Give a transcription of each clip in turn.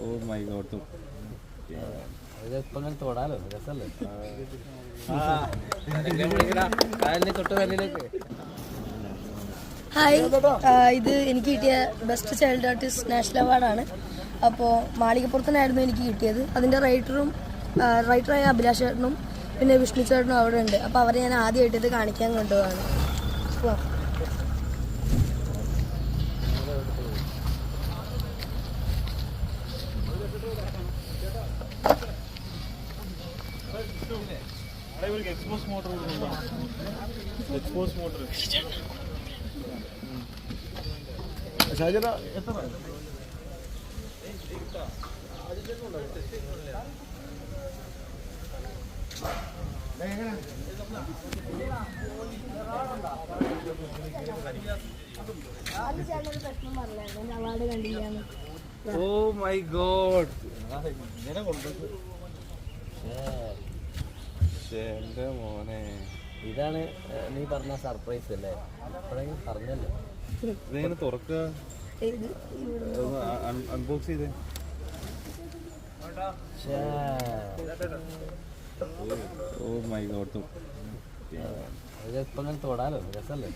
Oh my god. ഇപ്പം തൊടാലോ, രസമല്ലേ? ഹായ്, ഇത് എനിക്ക് കിട്ടിയ ബെസ്റ്റ് ചൈൽഡ് ആർട്ടിസ്റ്റ് നാഷണൽ അവാർഡാണ്. അപ്പോൾ മാളികപ്പുറത്തിനായിരുന്നു എനിക്ക് കിട്ടിയത്. അതിൻ്റെ റൈറ്ററായ അഭിലാഷ് ചേട്ടനും പിന്നെ വിഷ്ണു ചേട്ടനും അവിടെ ഉണ്ട്. അപ്പോൾ അവരെ ഞാൻ ആദ്യമായിട്ട് ഇത് കാണിക്കാൻ കൊണ്ടുപോവാണ്. Expose motor expose motor award കണ്ടില്ല. Oh my god. എന്റെ മോനെ, ഇതാണ് നീ പറഞ്ഞ സർപ്രൈസ് അല്ലേ? എപ്പോഴെങ്കിലും പറഞ്ഞല്ലോ. ഇതെങ്ങനെ തുറക്കുക? അൺബോക്സ് ചെയ്തേ. Oh my god. ഇപ്പം തൊടാലോ, രസമല്ലേ?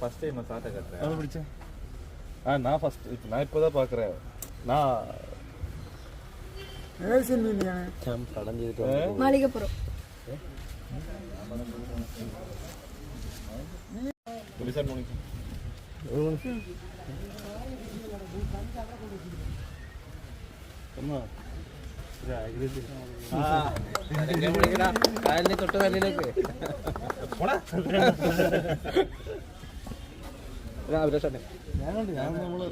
ஃபர்ஸ்ட் டைம் சாட்டை கட்டுறேன். அவன் பிடிச்சேன். நான் ஃபர்ஸ்ட் நான் இப்போதான் பார்க்குறேன். நான் പടം ചെയ്തിട്ട് മാളികപ്പുറം. പോലീസാർ മോണിക്ക് കാലിന് തൊട്ട് തല്ലിലേക്ക് ഞാൻ നമ്മള്